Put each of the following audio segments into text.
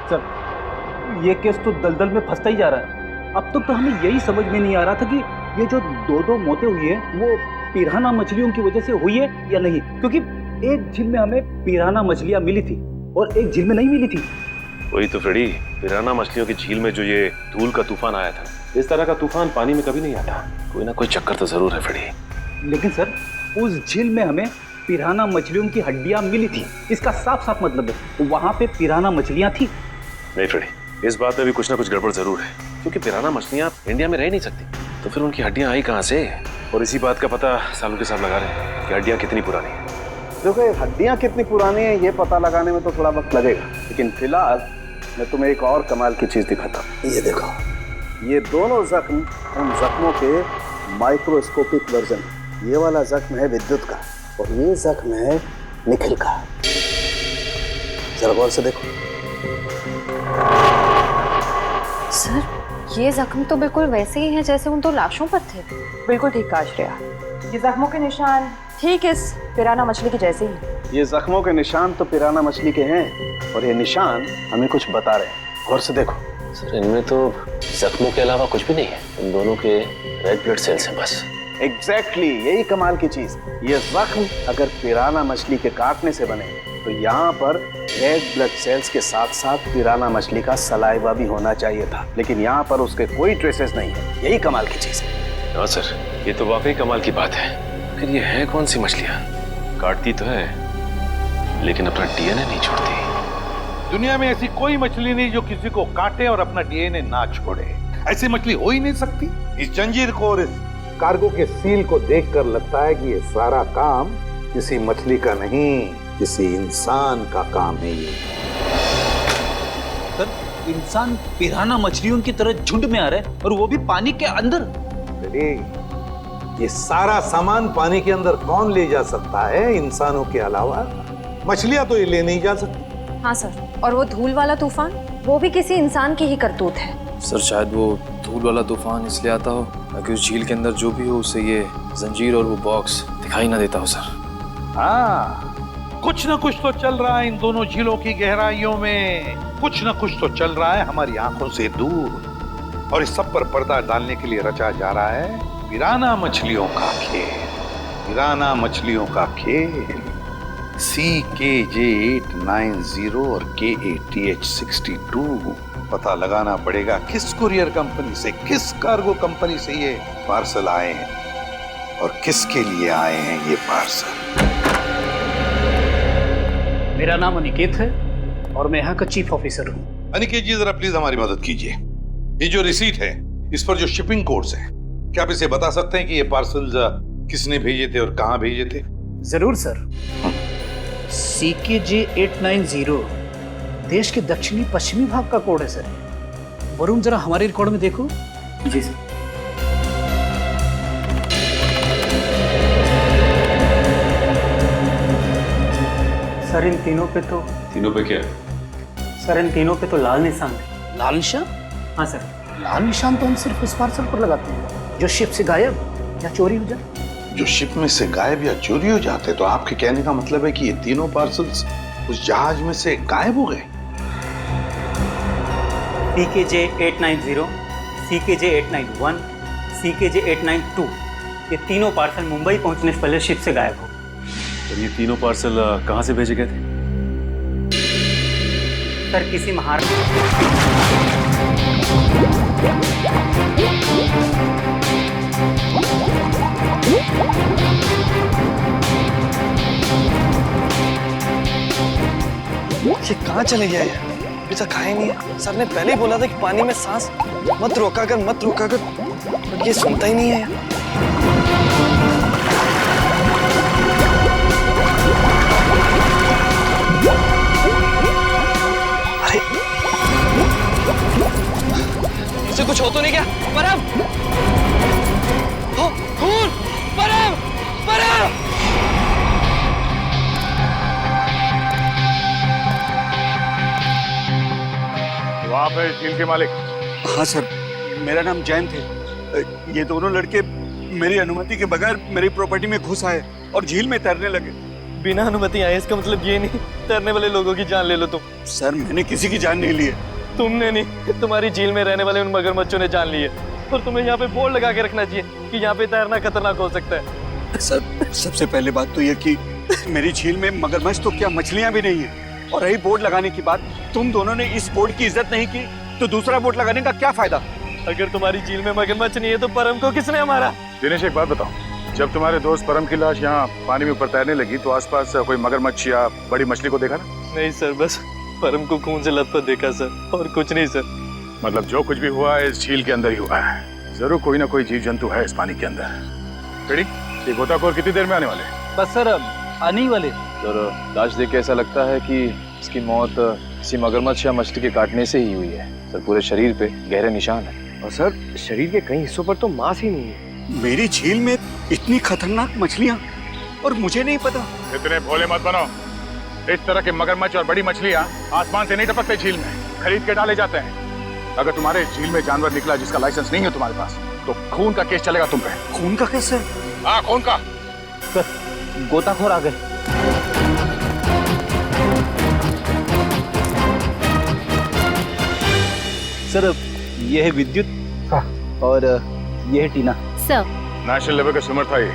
Sir, ये case तो दलदल में फंसता ही जा रहा है। अब तक तो हमें यही समझ में नहीं आ रहा था कि ये जो दो मौतें हुई है वो पिराना मछलियों की वजह से हुई है या नहीं, क्योंकि एक झील में हमें पिराना मछलियां मिली थी और एक झील में नहीं मिली थी। वही तो फ्रेडी, पिराना मछलियों की झील में जो ये धूल का तूफान आया था, इस तरह का तूफान पानी में कभी नहीं आता। कोई ना कोई चक्कर तो जरूर है फ्रेडी। लेकिन सर, उस झील में हमें पिराना मछलियों की हड्डियां मिली थी, इसका साफ साफ मतलब है वहां पे पिराना मछलियां थी। नहीं फ्रेडी, इस बात में भी कुछ ना कुछ गड़बड़ जरूर है, क्योंकि पिराना मछलियां इंडिया में रह नहीं सकती, तो फिर उनकी हड्डियां आई कहां से? और इसी बात का पता सालों के साथ लगा रहे हैं कि हड्डियां कितनी पुरानी है। देखो, हड्डियां कितनी पुरानी है ये पता लगाने में तो थोड़ा वक्त लगेगा, लेकिन फिलहाल मैं तुम्हें एक और कमाल की चीज दिखाता हूँ। ये देखो, ये दोनों जख्म उन जख्मों के माइक्रोस्कोपिक वर्जन। ये वाला जख्म है विद्युत का और ये जख्म है निखिल का। जरा गौर से देखो। सर, ये जख्म तो बिल्कुल वैसे ही हैं जैसे उन दो लाशों पर थे। बिल्कुल ठीक कहा श्रेया, ये जख्मों के निशान ठीक इस पिराना मछली के जैसे ही। ये जख्मों के निशान तो पिराना मछली के हैं और ये निशान हमें कुछ बता रहे हैं। गौर से देखो। सर, इनमें तो जख्मों के अलावा कुछ भी नहीं है, इन दोनों के रेड ब्लड सेल्स हैं बस। एग्जैक्टली, यही कमाल की चीज। ये जख्म अगर पिराना मछली के काटने से बने तो यहाँ पर रेड ब्लड सेल्स के साथ साथ पिराना मछली का सलाइवा भी होना चाहिए था, लेकिन यहाँ पर उसके कोई ट्रेसेस नहीं है। यही कमाल की चीज है। हाँ सर, ये तो वाकई कमाल की बात है। फिर ये है कौन सी मछलियाँ? काटती तो है लेकिन अपना डीएनए नहीं छोड़ती। दुनिया में ऐसी कोई मछली नहीं जो किसी को काटे और अपना डीएनए ना छोड़े। ऐसी मछली हो ही नहीं सकती। इस जंजीर को और इस कार्गो के सील को देखकर लगता है कि ये सारा काम किसी मछली का नहीं, किसी इंसान का काम है। ये सर, इंसान पिराना मछलियों की तरह झुंड में आ रहा है और वो भी पानी के अंदर। अरे, ये सारा सामान पानी के अंदर कौन ले जा सकता है इंसानों के अलावा? मछलियां तो ये ले नहीं जा सकती। हाँ सर, और वो धूल वाला तूफान, वो भी किसी इंसान की ही करतूत है। सर, शायद वो धूल वाला तूफान इसलिए आता हो ताकि उस झील के अंदर जो भी हो उसे ये जंजीर और वो बॉक्स दिखाई ना देता हो। सर, हाँ, कुछ ना कुछ तो चल रहा है इन दोनों झीलों की गहराइयों में। कुछ ना कुछ तो चल रहा है हमारी आंखों से दूर, और इस सब पर पर्दा डालने के लिए रचा जा रहा है पिराना मछलियों का खेल। पिराना मछलियों का खेल। CKJ890 और KATH62। पता लगाना पड़ेगा किस कुरियर कंपनी से, किस कार्गो कंपनी से ये पार्सल आए हैं और किसके लिए आए हैं ये पार्सल। मेरा नाम अनिकेत है और मैं यहाँ का चीफ ऑफिसर हूँ। अनिकेत जी, जरा प्लीज हमारी मदद कीजिए। ये जो रिसीट है, इस पर जो शिपिंग कोड्स हैं, क्या आप इसे बता सकते हैं कि ये पार्सल किसने भेजे थे और कहाँ भेजे थे? जरूर सर। CKJ890 देश के दक्षिणी पश्चिमी भाग का कोड है सर। वरुण, जरा हमारे रिकॉर्ड में देखो। जी सर। सर, इन तीनों पे तो क्या? सर, इन तीनों पे तो लाल निशान है। लाल निशान? हाँ सर, लाल निशान तो हम सिर्फ उस पार्सल पर लगाते हैं जो शिप से गायब या चोरी हो जाए। जो शिप में से गायब या चोरी हो जाते, तो आपके कहने का मतलब है कि ये तीनों पार्सल्स उस जहाज में से गायब हो गए? CKJ890, CKJ891, CKJ892 ये तीनों पार्सल मुंबई पहुंचने से पहले शिप से गायब हो। और ये तीनों पार्सल कहाँ से भेजे गए थे? सर, किसी महाराष्ट्र ये कहाँ चले गया है? अभी तक खाया नहीं है। सर ने पहले ही बोला था कि पानी में सांस मत रोका कर, मत रोका कर, पर ये सुनता ही नहीं है। अरे, इसे कुछ हो तो नहीं क्या? परम! हो, खून! परम! परम! आप है झील के मालिक? हाँ सर, मेरा नाम जयंत है। ये दोनों लड़के मेरी अनुमति के बगैर मेरी प्रॉपर्टी में घुस आए और झील में तैरने लगे। बिना अनुमति आए, इसका मतलब ये नहीं तैरने वाले लोगों की जान ले लो तुम। सर मैंने किसी की जान नहीं ली है। तुमने नहीं, तुम्हारी झील में रहने वाले उन मगरमच्छों ने जान ली है। और तुम्हें यहाँ पे बोर्ड लगा के रखना चाहिए कि यहाँ पे तैरना खतरनाक हो सकता है। सर सबसे पहले बात तो यह कि मेरी झील में मगरमच्छ तो क्या मछलियां भी नहीं है। और रही बोर्ड लगाने की बात, तुम दोनों ने इस बोर्ड की इज्जत नहीं की तो दूसरा बोर्ड लगाने का क्या फायदा? अगर तुम्हारी झील में मगरमच्छ नहीं है तो परम को किसने मारा? दिनेश एक बात बताओ, जब तुम्हारे दोस्त परम की लाश यहाँ पानी में ऊपर तैरने लगी तो आसपास कोई मगरमच्छ या बड़ी मछली को देखा ना? नहीं सर, बस परम को खून से लथपथ देखा सर, और कुछ नहीं सर। मतलब जो कुछ भी हुआ है इस झील के अंदर ही हुआ है। जरूर कोई ना कोई जीव जंतु है इस पानी के अंदर। बेड़ी, ये गोताखोर कितनी देर में आने वाले? बस सर आने ही वाले। सर लाश देख के ऐसा लगता है कि इसकी मौत किसी मगरमच्छ या मछली के काटने से ही हुई है। सर पूरे शरीर पे गहरे निशान है। और सर शरीर के कई हिस्सों पर तो मांस ही नहीं है। मेरी झील में इतनी खतरनाक मछलियां और मुझे नहीं पता। इतने भोले मत बनो। इस तरह के मगरमच्छ और बड़ी मछलियां आसमान से नहीं टपकते झील में, खरीद के डाले जाते हैं। अगर तुम्हारे झील में जानवर निकला जिसका लाइसेंस नहीं है तुम्हारे पास तो खून का केस चलेगा तुम पे। खून का केस सर? हाँ खून का। सर गोताखोर आ गए। सर ये है विद्युत और ये है टीना। सर नेशनल लेवल का स्विमर था ये,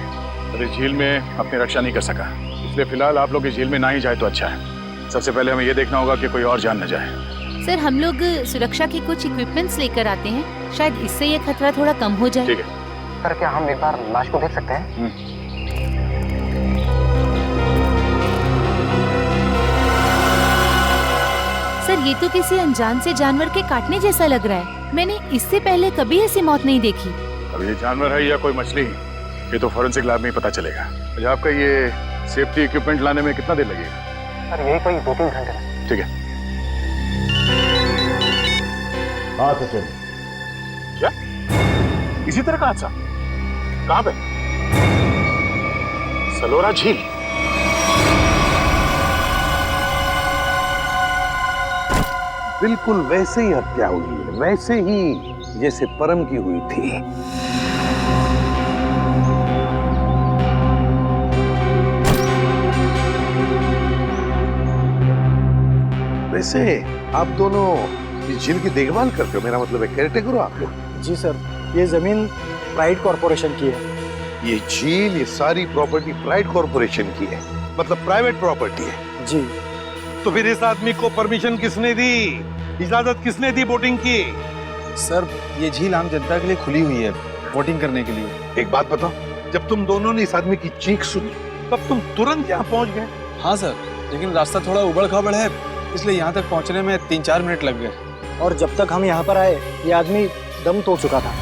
पर इस झील में अपनी रक्षा नहीं कर सका, इसलिए फिलहाल आप लोग इस झील में ना ही जाए तो अच्छा है। सबसे पहले हमें ये देखना होगा कि कोई और जान न जाए। सर हम लोग सुरक्षा के कुछ इक्विपमेंट्स लेकर आते हैं, शायद इससे ये खतरा थोड़ा कम हो जाए। ठीक है। सर क्या हम एक बार लाश को देख सकते हैं? सर ये तो किसी अनजान से जानवर के काटने जैसा लग रहा है। मैंने इससे पहले कभी ऐसी मौत नहीं देखी। अब ये जानवर है या कोई मछली, ये तो फॉरेंसिक लैब में ही पता चलेगा। अच्छा आपका ये सेफ्टी इक्विपमेंट लाने में कितना देर लगेगा? सर यही कोई 2-3 घंटे में। ठीक है। हाँ सचिन। क्या इसी तरह का हादसा? कहाँ पे? सलोरा झील। बिल्कुल वैसे ही हत्या हुई है, वैसे ही जैसे परम की हुई थी। वैसे आप दोनों इस झील की देखभाल करते हो, मेरा मतलब है केयरटेकर हो आप लोग? जी सर, ये जमीन प्राइड कॉर्पोरेशन की है। ये झील, ये सारी प्रॉपर्टी प्राइड कॉर्पोरेशन की है, मतलब प्राइवेट प्रॉपर्टी है। जी। तो फिर इस आदमी को परमिशन किसने दी, इजाजत किसने दी बोटिंग की? सर ये झील आम जनता के लिए खुली हुई है बोटिंग करने के लिए। एक बात बताओ, जब तुम दोनों ने इस आदमी की चीख सुनी तब तुम तुरंत यहाँ पहुंच गए? हाँ सर, लेकिन रास्ता थोड़ा उबड़ खाबड़ है, इसलिए यहाँ तक पहुँचने में 3-4 मिनट लग गए। और जब तक हम यहाँ पर आए ये आदमी दम तोड़ चुका था।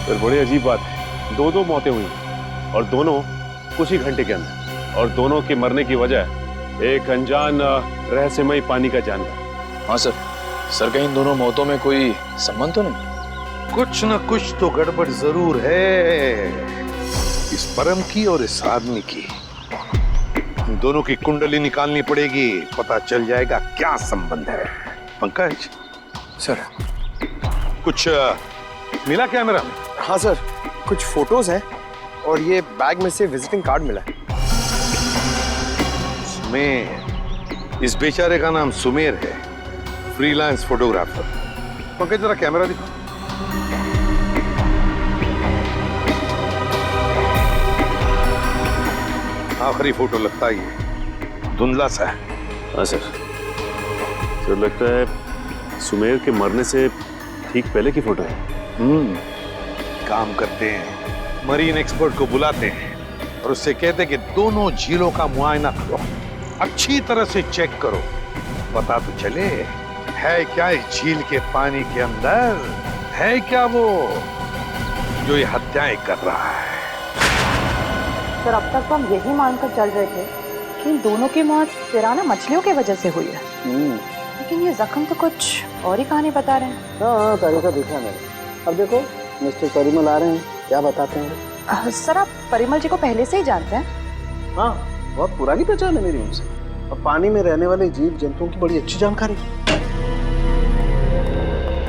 फिर बड़ी अजीब बात है, 2 मौतें हुई और दोनों कुछ ही घंटे के अंदर, और दोनों के मरने की वजह एक अनजान रहस्यमयी पानी का जानवर। हाँ सर कहीं इन दोनों मौतों में कोई संबंध तो नहीं? कुछ न कुछ तो गड़बड़ जरूर है इस परम की और इस आदमी की। इन दोनों की कुंडली निकालनी पड़ेगी, पता चल जाएगा क्या संबंध है। पंकज सर कुछ मिला कैमरा में? हाँ सर, कुछ फोटोज हैं और ये बैग में से विजिटिंग कार्ड मिला है। सुमेर, इस बेचारे का नाम सुमेर है, फ्रीलांस फोटोग्राफर। पंकज जरा कैमरा दिखा। आखिरी फोटो लगता है ये धुंधला सा है। हाँ सर लगता है सुमेर के मरने से ठीक पहले की फोटो है। काम करते हैं, मरीन एक्सपर्ट को बुलाते हैं और उससे कहते हैं कि दोनों झीलों का मुआयना करो, अच्छी तरह से चेक करो, पता तो चले है क्या इस झील के पानी के अंदर, है क्या वो जो ये हत्याएं कर रहा है। सर अब तक तो हम यही मानकर चल रहे थे कि इन दोनों की मौत पिराना मछलियों की वजह से हुई है, लेकिन ये जख्म तो कुछ और ही कहानी बता रहे हैं। हाँ तरीका देखा मैंने। अब देखो मिस्टर परिमल आ रहे हैं, क्या बताते हैं? सर आप परिमल जी को पहले से ही जानते हैं? हाँ, बहुत पुरानी पहचान है मेरी उनसे, और पानी में रहने वाले जीव जंतुओं की बड़ी अच्छी जानकारी।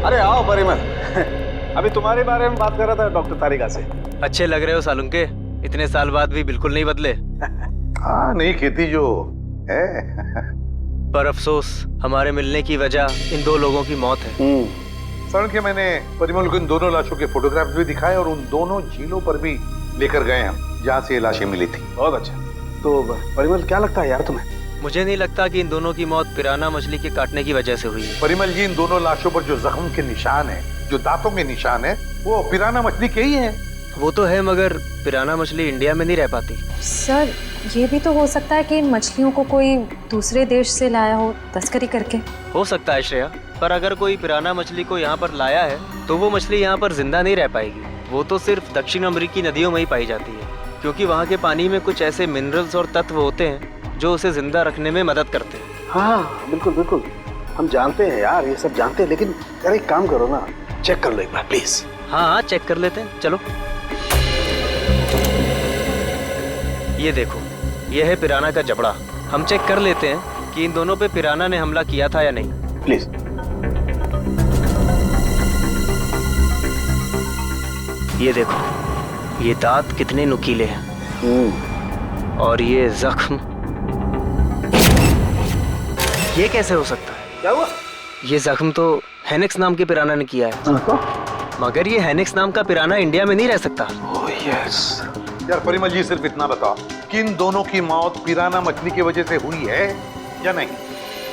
अरे आओ परिमल, अभी तुम्हारे बारे में बात कर रहा था डॉक्टर तारिका से। अच्छे लग रहे हो सालुंके, इतने साल बाद भी बिल्कुल नहीं बदले। हाँ नहीं खेती जो है। पर अफसोस हमारे मिलने की वजह इन 2 लोगों की मौत है। सर के मैंने परिमल को इन दोनों लाशों के फोटोग्राफ्स भी दिखाए और उन दोनों झीलों पर भी लेकर गए हम जहाँ से ये लाशें मिली थी। बहुत अच्छा। तो परिमल क्या लगता है यार तुम्हें? मुझे नहीं लगता कि इन दोनों की मौत पिराना मछली के काटने की वजह से हुई है। परिमल जी, इन दोनों लाशों पर जो जख्म के निशान है, जो दांतों के निशान है, वो पिराना मछली के ही है। वो तो है, मगर पिराना मछली इंडिया में नहीं रह पाती। सर ये भी तो हो सकता है कि इन मछलियों को कोई दूसरे देश से लाया हो तस्करी करके। हो सकता है श्रेया, पर अगर कोई पिराना मछली को यहाँ पर लाया है तो वो मछली यहाँ पर जिंदा नहीं रह पाएगी। वो तो सिर्फ दक्षिण अमेरिकी नदियों में ही पाई जाती है, क्योंकि वहाँ के पानी में कुछ ऐसे मिनरल्स और तत्व होते हैं जो उसे जिंदा रखने में मदद करते हैं। हाँ बिल्कुल बिल्कुल, हम जानते हैं यार, ये सब जानते हैं, लेकिन यार एक काम करो ना, चेक कर लो एक बार प्लीज। हाँ चेक कर लेते हैं, चलो। ये देखो, ये है पिराना का जबड़ा। हम चेक कर लेते हैं कि इन दोनों पे पिराना ने हमला किया था या नहीं। प्लीज। ये देखो, ये दांत कितने नुकीले हैं और ये जख्म, ये कैसे हो सकता है? क्या हुआ? ये जख्म तो हेनेक्स नाम के पिराना ने किया है। मगर ये हेनेक्स नाम का पिराना इंडिया में नहीं रह सकता। Oh yes. यार परिमल जी, सिर्फ इतना बताओ कि इन दोनों की मौत पिराना मछली की वजह से हुई है या नहीं?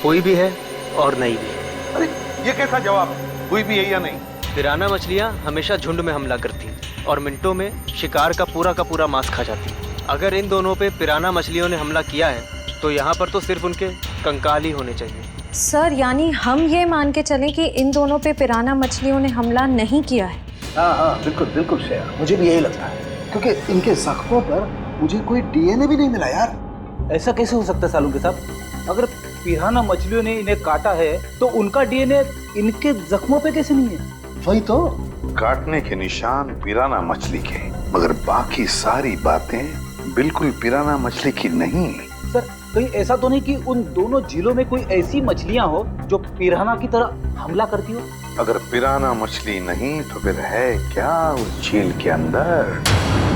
हुई भी है और नहीं भी। अरे ये कैसा जवाब है? हुई भी है या नहीं? पिराना मछलियाँ हमेशा झुंड में हमला करती हैं और मिनटों में शिकार का पूरा मांस खा जाती हैं। अगर इन दोनों पे पिराना मछलियों ने हमला किया है तो यहाँ पर तो सिर्फ उनके कंकाल ही होने चाहिए। सर यानी हम ये मान के चलें कि इन दोनों पे पिराना मछलियों ने हमला नहीं किया है? हाँ बिल्कुल बिल्कुल श्रेया, मुझे भी यही लगता है, क्योंकि इनके जख्मों पर मुझे कोई डीएनए भी नहीं मिला यार। ऐसा कैसे हो सकता है सालुंके साहब? अगर पिराना मछलियों ने इन्हें काटा है तो उनका डीएनए इनके जख्मों पे कैसे नहीं है? वही तो। काटने के निशान पिराना मछली के, मगर बाकी सारी बातें बिल्कुल पिराना मछली की नहीं। सर कहीं ऐसा तो नहीं कि उन दोनों झीलों में कोई ऐसी मछलियां हो जो पिराना की तरह हमला करती हो? अगर पिराना मछली नहीं तो फिर है क्या उस झील के अंदर?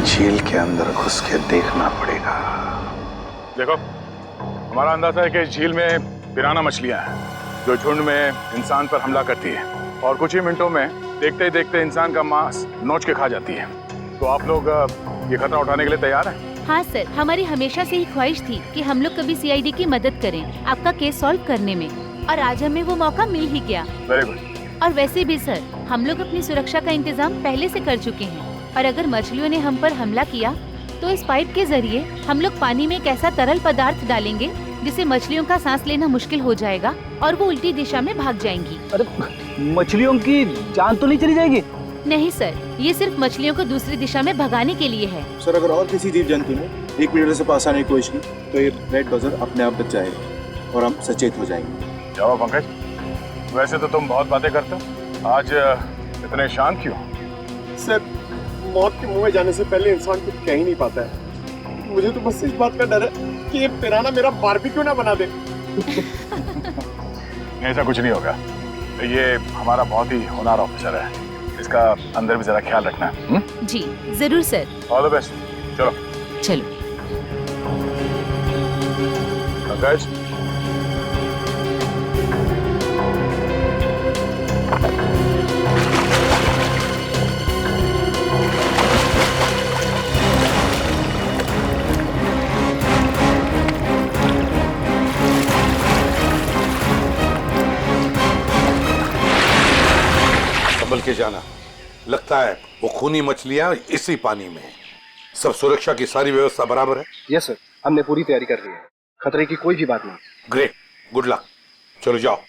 झील के अंदर घुस के देखना पड़ेगा। देखो, हमारा अंदाजा है कि इस झील में पिराना मछलियां हैं जो झुंड में इंसान पर हमला करती है और कुछ ही मिनटों में देखते ही देखते इंसान का मांस नोच के खा जाती है। तो आप लोग ये खतरा उठाने के लिए तैयार हैं? हाँ सर, हमारी हमेशा से ही ख्वाहिश थी कि हम लोग कभी सीआईडी की मदद करें आपका केस सॉल्व करने में, और आज हमें वो मौका मिल ही गया। Very good. और वैसे भी सर, हम लोग अपनी सुरक्षा का इंतजाम पहले से कर चुके हैं, और अगर मछलियों ने हम पर हमला किया तो इस पाइप के जरिए हम लोग पानी में एक ऐसा तरल पदार्थ डालेंगे जिससे मछलियों का सांस लेना मुश्किल हो जाएगा और वो उल्टी दिशा में भाग जाएंगी। अरे मछलियों की जान तो नहीं चली जाएगी? नहीं सर, ये सिर्फ मछलियों को दूसरी दिशा में भगाने के लिए है। सर अगर और किसी जीव जंतु ने 1 मीटर से पास आने की कोशिश की तो ये रेड बजर अपने आप बच जाएगा और हम सचेत हो जाएंगे। जाओ पंकज, वैसे तो तुम बहुत बातें करते हो, आज इतने शांत क्यों? सर मौत के मुंह में जाने से पहले इंसान कुछ कह ही नहीं पाता है। मुझे तो बस इस बात का डर है कि ये पिराना मेरा बारबेक्यू ना बना दे। ऐसा कुछ नहीं होगा, ये हमारा बहुत ही होनहार ऑफिसर है, इसका अंदर भी जरा ख्याल रखना। जी जरूर सर। All the best. चलो चलो। पंकज, संभल के जाना, लगता है वो खूनी मछलियां इसी पानी में हैं। सब सुरक्षा की सारी व्यवस्था बराबर है? यस सर, हमने पूरी तैयारी कर ली है, खतरे की कोई भी बात नहीं। Great, good luck. चलो जाओ।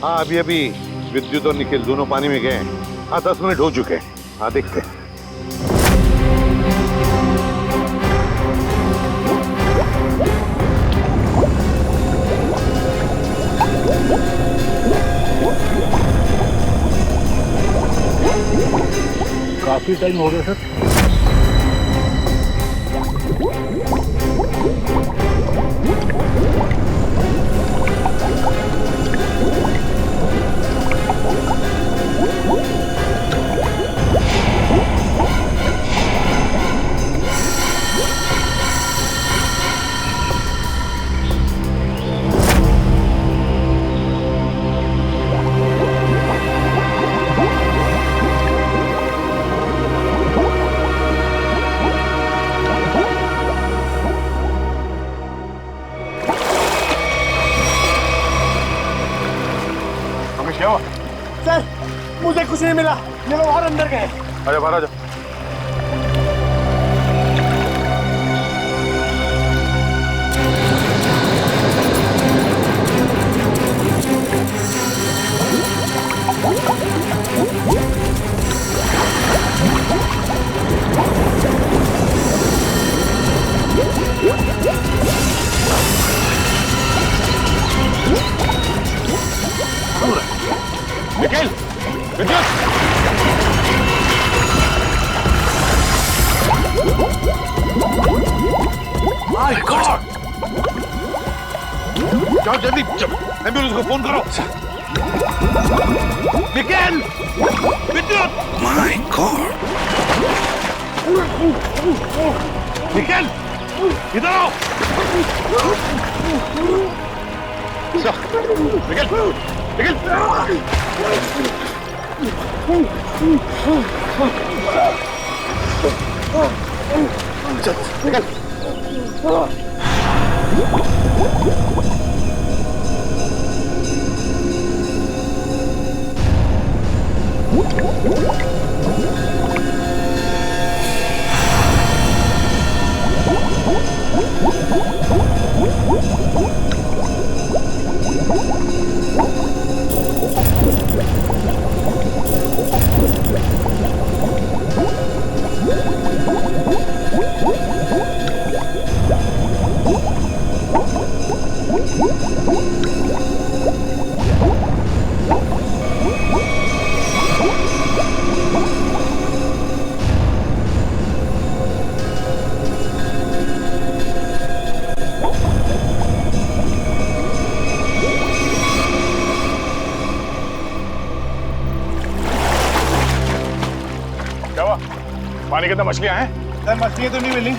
हाँ अभी अभी विद्युत और निखिल दोनों पानी में गए हैं। हाँ 10 मिनट हो चुके हैं। हाँ देखते हैं। काफी टाइम हो गया सर। सर मुझे कुछ नहीं मिला, ये लोग और अंदर गए। अरे बाहर आ जाओ। निखिल, विद्युत! My God! जाओ जल्दी, एम्बुलेंस को फोन करो। निखिल, विद्युत! My God! निखिल, इधर आओ। निखिल, निखिल! चल, निकल। पानी के अंदर मछलियां हैं? सर मछलियां तो नहीं मिली,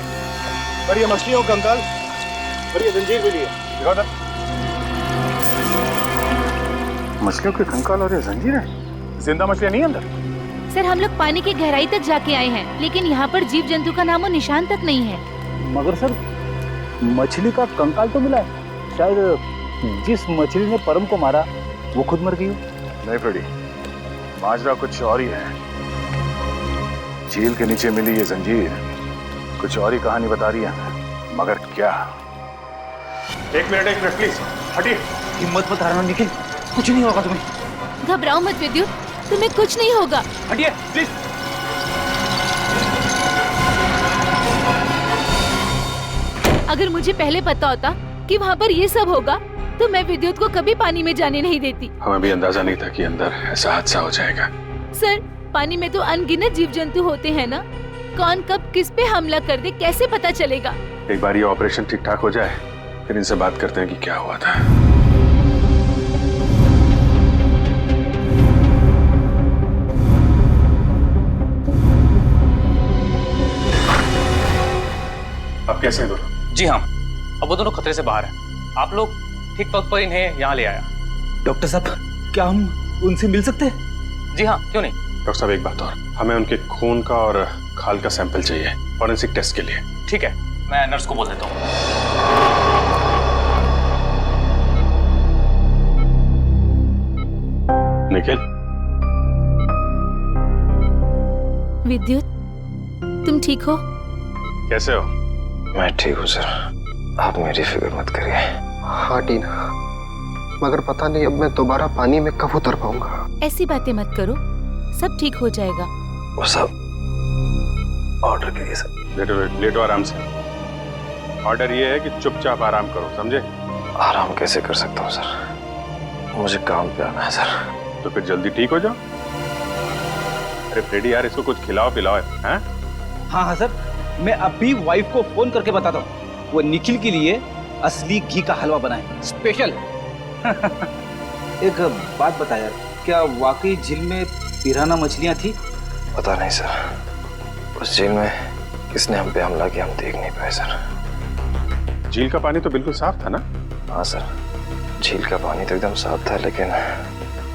पर ये मछलियों का कंकाल और ये जंजीर मिली है। दिखाओ सर। मछलियों के कंकाल और ये जंजीर है? जिंदा मछलियां नहीं अंदर? सर हम लोग पानी की गहराई तक जाके आए हैं, लेकिन यहाँ पर जीव जंतु का नामो निशान तक नहीं है। मगर सर मछली का कंकाल तो मिला है। शायद जिस मछली ने परम को मारा वो खुद मर गई हो। नहीं फ्रेडी, माजरा कुछ और ही है। झील के नीचे मिली ये जंजीर कुछ और ही कहानी बता रही है, मगर क्या? एक मिनट प्लीज, हटिए। हिम्मत मत हारना निखिल, कुछ नहीं होगा तुम्हें। घबराओ मत विद्युत, तुम्हें कुछ नहीं होगा। हटिए प्लीज। अगर मुझे पहले पता होता कि वहाँ पर ये सब होगा तो मैं विद्युत को कभी पानी में जाने नहीं देती। हमें भी अंदाजा नहीं था कि अंदर ऐसा हादसा हो जाएगा। सर पानी में तो अनगिनत जीव जंतु होते हैं ना, कौन कब किस पे हमला कर दे कैसे पता चलेगा? एक बार ये ऑपरेशन ठीक ठाक हो जाए फिर इनसे बात करते हैं कि क्या हुआ था। अब कैसे हैं दोनों? जी हाँ, अब वो दोनों खतरे से बाहर हैं। आप लोग ठीक वक्त पर इन्हें यहाँ ले आया। डॉक्टर साहब क्या हम उनसे मिल सकते हैं? जी हाँ, क्यों नहीं। डॉक्टर साहब एक बात और, हमें उनके खून का और खाल का सैंपल चाहिए फॉरेंसिक टेस्ट के लिए। ठीक है, मैं नर्स को बोल देता हूँ। निखिल। विद्युत तुम ठीक हो? कैसे हो? मैं ठीक हूँ सर, आप मेरी फिक्र मत करिए। हाँ टीना, मगर पता नहीं अब मैं दोबारा पानी में कब उतर पाऊंगा। ऐसी बातें मत करो, सब ठीक हो जाएगा। वो सब ऑर्डर के लिए सर। लेटो आराम से। ऑर्डर ये है कि चुपचाप आराम करो, समझे? आराम कैसे कर सकता हूँ सर, मुझे काम पे आना है सर। तो फिर जल्दी ठीक हो जाओ। अरे फ्रेडी यार, इसको कुछ खिलाओ पिलाओ हैं? हाँ हाँ सर, मैं अभी वाइफ को फोन करके बताता हूँ, वो निखिल के लिए असली घी का हलवा बनाए स्पेशल। एक बात बता यार, क्या वाकई झील में पिराना मछलियाँ थी? पता नहीं सर, उस झील में किसने हम पे हमला किया हम देख नहीं पाए सर। झील का पानी तो बिल्कुल साफ था ना? हाँ सर, झील का पानी तो एकदम साफ था, लेकिन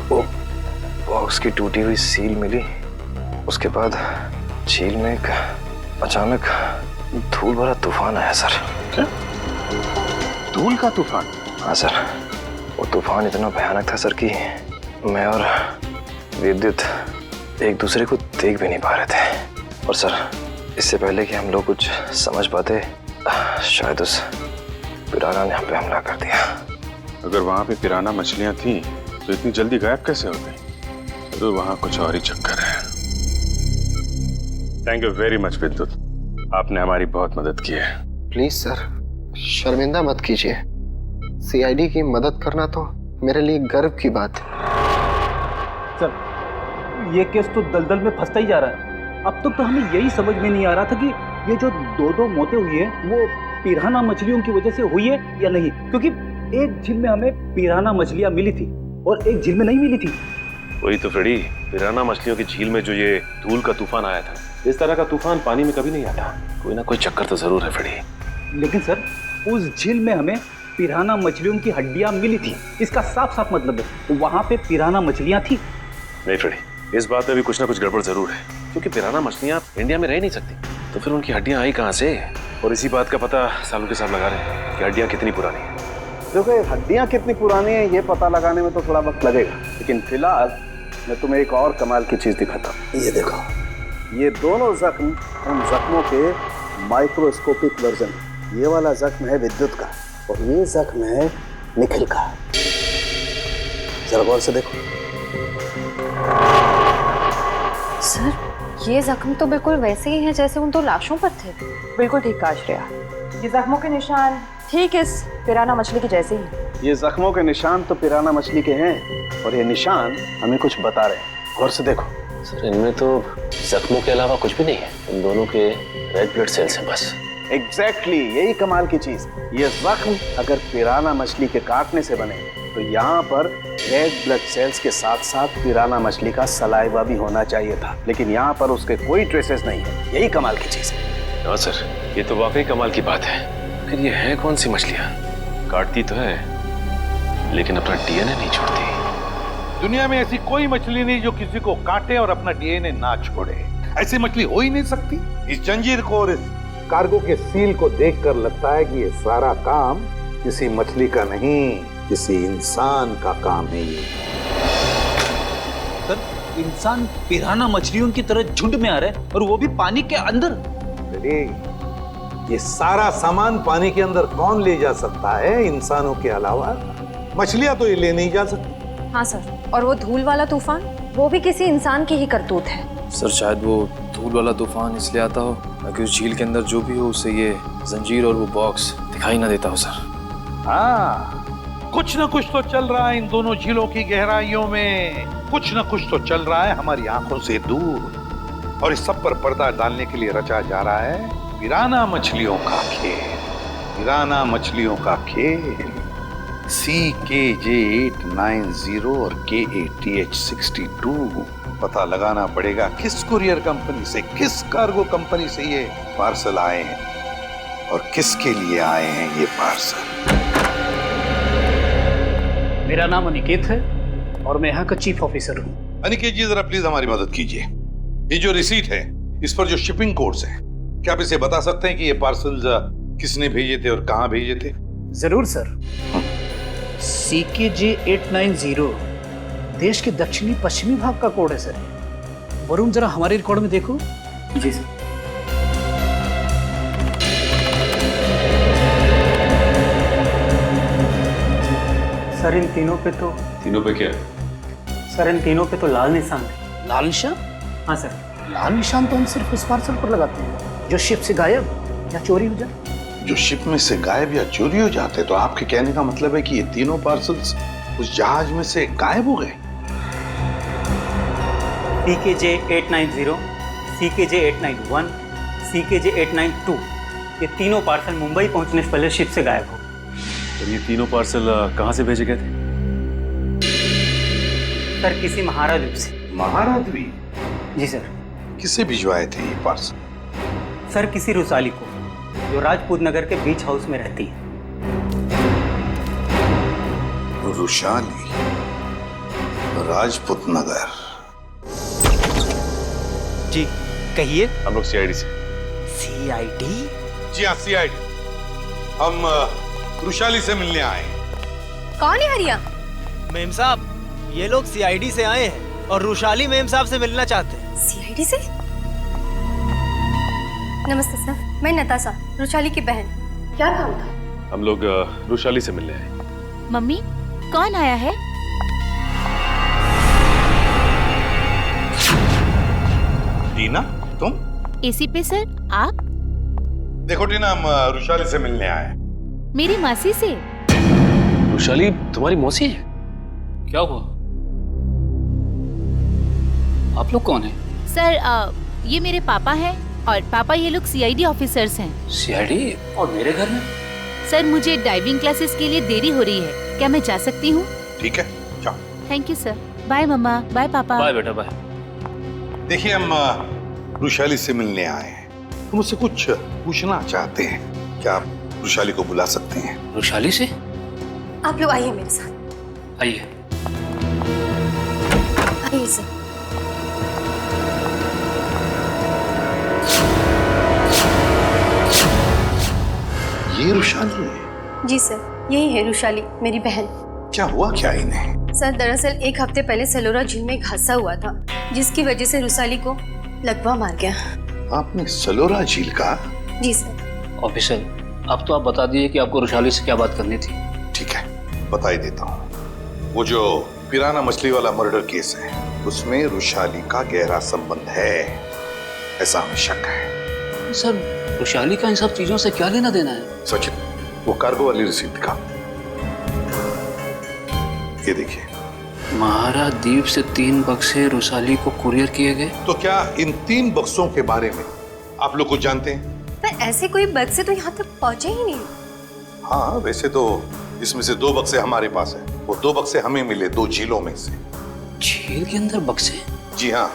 वो बॉक्स की टूटी हुई सील मिली। उसके बाद झील में एक अचानक धूल भरा तूफान आया सर। क्या? धूल का तूफान? हाँ सर, वो तूफान इतना भयानक था सर कि मैं और विद्युत एक दूसरे को देख भी नहीं पा रहे थे। और सर, इससे पहले कि हम लोग कुछ समझ पाते, शायद उस पिराना ने हम पे हमला कर दिया। अगर वहां पे पिराना मछलियां थी तो इतनी जल्दी गायब कैसे हो गई? तो वहां कुछ और ही चक्कर है। थैंक यू वेरी मच विद्युत, आपने हमारी बहुत मदद की है। प्लीज सर, शर्मिंदा मत कीजिए। सीआईडी की मदद करना तो मेरे लिए गर्व की बात है। सर, ये केस तो दलदल में फंसता ही जा रहा है। अब तक तो हमें यही समझ में नहीं आ रहा था कि ये जो दो मौतें हुई है वो पिराना मछलियों की वजह से हुई है या नहीं, क्योंकि एक झील में हमें पिराना मछलियां मिली थी और एक झील में नहीं मिली थी। वही तो फ्रेडी, पिराना मछलियों की झील में जो ये धूल का तूफान आया था, इस तरह का तूफान पानी में कभी नहीं आता। कोई ना कोई चक्कर तो जरूर है फ्रेडी। लेकिन सर, उस झील में हमें पिराना मछलियों की हड्डियां मिली थी, इसका साफ साफ मतलब है वहां पे पिराना मछलियां थी। नहीं फ्रेडी, इस बात में भी कुछ ना कुछ गड़बड़ जरूर है, क्योंकि पिराना मछलियां इंडिया में रह नहीं सकती, तो फिर उनकी हड्डियां आई कहाँ से? और इसी बात का पता सालों के साथ लगा रहे हैं कि हड्डियां कितनी पुरानी है। देखो, हड्डियां कितनी पुरानी है ये पता लगाने में तो थोड़ा वक्त लगेगा, लेकिन फिलहाल मैं तुम्हें एक और कमाल की चीज दिखाता हूँ। ये देखो, ये दोनों जख्म उन जख्मों के माइक्रोस्कोपिक वर्जन। ये वाला जख्म है विद्युत का और ये जख्म है निखिल का। जरा गौर से देखो। सर, ये जख्म तो बिल्कुल वैसे ही हैं जैसे उन दो लाशों पर थे। बिल्कुल ठीक कहा श्रेया, ये जख्मों के निशान ठीक इस पिराना मछली के जैसे ही। ये जख्मों के निशान तो पिराना मछली के हैं और ये निशान हमें कुछ बता रहे हैं। गौर से देखो। सर, इनमें तो जख्मों के अलावा कुछ भी नहीं है, इन दोनों के रेड ब्लड सेल्स हैं बस। एग्जैक्टली, यही कमाल की चीज। ये जख्म अगर पिराना मछली के काटने से बने तो यहाँ पर रेड ब्लड सेल्स के साथ साथ पिराना मछली का सलाइवा भी होना चाहिए था, लेकिन यहाँ पर उसके कोई ट्रेसेस नहीं है। यही कमाल की चीज है। हाँ सर, ये तो वाकई कमाल की बात है। फिर ये है कौन सी मछलियाँ? काटती तो है लेकिन अपना डीएनए नहीं छोड़ती। दुनिया में ऐसी कोई मछली नहीं जो किसी को काटे और अपना डीएनए ना छोड़े। ऐसी मछली हो ही नहीं सकती। इस जंजीर को और इस कार्गो के सील को देखकर लगता है कि ये सारा काम किसी मछली का नहीं, किसी इंसान का काम है। ये सर, इंसान पिराना मछलियों की तरह झुंड में आ रहे हैं और वो भी पानी के अंदर। ये सारा सामान पानी के अंदर कौन ले जा सकता है इंसानों के अलावा? मछलियां तो ये ले नहीं जा सकती। हाँ सर, और वो धूल वाला तूफान, वो भी किसी इंसान की ही करतूत है। सर, शायद वो धूल वाला तूफान इसलिए आता हो ताकि उस झील के अंदर जो भी हो उसे ये जंजीर और वो बॉक्स दिखाई ना देता हो। सर, हाँ, कुछ ना कुछ तो चल रहा है इन दोनों झीलों की गहराइयों में। कुछ ना कुछ तो चल रहा है हमारी आंखों से दूर, और इस सब पर पर्दा डालने के लिए रचा जा रहा है पिराना मछलियों का खेल। पिराना मछलियों का खेल। CKJ890 और KATH62 पता लगाना पड़ेगा किस कुरियर कंपनी से, किस कार्गो कंपनी से ये पार्सल आए हैं और किसके लिए आए हैं ये पार्सल। मेरा नाम अनिकेत है और मैं यहाँ का चीफ ऑफिसर हूँ। अनिकेत जी, जरा प्लीज हमारी मदद कीजिए। ये जो रिसीट है, इस पर जो शिपिंग कोड्स हैं, क्या आप इसे बता सकते हैं कि ये पार्सल किसने भेजे थे और कहाँ भेजे थे? जरूर सर। CKJ890 देश के दक्षिणी पश्चिमी भाग का कोड है सर। वरुण, जरा हमारे रिकॉर्ड में देखो। जी सर। सर, इन तीनों पे तो क्या? सर, इन तीनों पे तो लाल निशान है। लाल निशान? हाँ सर, लाल निशान तो हम सिर्फ उस पार्सल पर लगाते हैं जो शिप से गायब या चोरी हो जाए। जो शिप में से गायब या चोरी हो जाते, तो आपके कहने का मतलब है कि ये तीनों पार्सल्स उस जहाज में से गायब हो गए? CKJ 890, CKJ 891, CKJ 892 ये तीनों पार्सल मुंबई पहुंचने से पहले शिप से गायब हो। और ये तीनों पार्सल कहाँ से भेजे गए थे? सर किसी महारा द्वीप से। महारा द्वीप? जी सर। किसे भिजवाए थे ये पार्सल? सर किसी रुसाली को, जो राजपूत नगर के बीच हाउस में रहती है। रुशाली, राजपूत नगर। जी कहिए। हम लोग CID से। CID? जी हाँ, CID। हम रुशाली से मिलने आए हैं। कौन है हरिया? मेम साहब, ये लोग CID से आए हैं और रुशाली मेम साहब से मिलना चाहते हैं। CID से? नमस्ते सर, मैं नताशा, रुशाली की बहन। क्या काम था? हम लोग रुशाली से मिलने आए। मम्मी, कौन आया है? टीना, तुम? AC पे सर, आप? देखो टीना, हम रुशाली से मिलने आए हैं। मेरी मासी से। रुशाली तुम्हारी मौसी है? क्या हुआ? आप लोग कौन हैं? सर ये मेरे पापा हैं और पापा ये लोग CID ऑफिसर्स हैं। CID? और मेरे घर में? सर मुझे डाइविंग क्लासेस के लिए देरी हो रही है, क्या मैं जा सकती हूँ? ठीक है, जाओ। Thank you sir. Bye mamma, bye papa. Bye बेटा, बाय। देखिए, हम रुशाली से मिलने आए हैं। तो मुझसे कुछ पूछना चाहते हैं। क्या आप रुशाली को बुला सकते हैं? रुशाली से? आप लोग आइए मेरे साथ। आइए। आइए सर। ये रुशाली है? जी सर, यही है रुशाली, मेरी बहन। क्या हुआ क्या इन्हें? सर दरअसल 1 हफ्ते पहले सलोरा झील में एक हादसा हुआ था, जिसकी वजह से रुशाली को लकवा मार गया। आपने सलोरा झील का? जी सर। ऑफिसर, अब तो आप बता दिए कि आपको रुशाली से क्या बात करनी थी। ठीक है, बता ही देता हूँ। वो जो पिराना मछली वाला मर्डर केस है, उसमें रुशाली का गहरा संबंध है, ऐसा हमें शक है। सर, रुशाली का इन सब चीजों से क्या लेना देना है? सचिन, वो कार्गो वाली रसीद दिखा। ये देखिए। महारा द्वीप से 3 बक्से रुशाली को कुरियर किए गए। तो क्या इन 3 बक्सों के बारे में आप लोग कुछ जानते हैं? पर ऐसे कोई बक्से तो यहाँ तक पहुँचे ही नहीं। हाँ, वैसे तो इसमें से 2 बक्से हमारे पास है। वो 2 बक्से हमें मिले 2 झीलों में से। झील के अंदर बक्से? जी हाँ,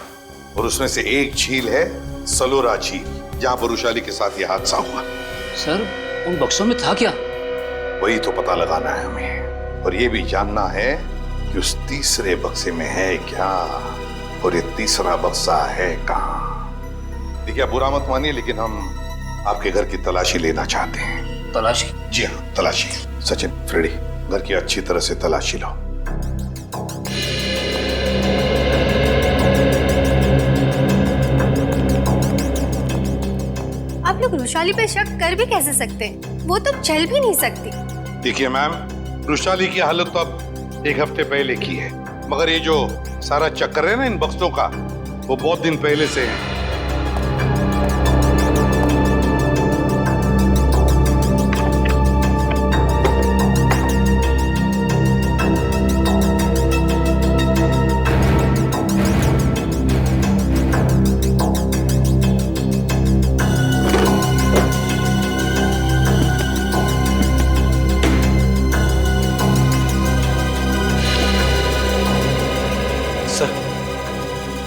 और उसमें से एक झील है सलोरा झील, जहाँ पर रुशाली के साथ ये हादसा हुआ। सर, उन बक्सों में था क्या? वही तो पता लगाना है हमें, और ये भी जानना है कि उस तीसरे बक्से में है क्या, और ये तीसरा बक्सा है कहाँ। देखिए, आप बुरा मत मानिए, लेकिन हम आपके घर की तलाशी लेना चाहते हैं। तलाशी? जी हाँ, तलाशी। सचिन, फ्रेडी, घर की अच्छी तरह से तलाशी लो। आप लोग रुशाली पे शक कर भी कैसे सकते हैं? वो तो चल भी नहीं सकती। देखिए मैम, रुशाली की हालत तो अब 1 हफ्ते पहले की है, मगर ये जो सारा चक्कर है ना इन बक्सों का, वो बहुत दिन पहले से है।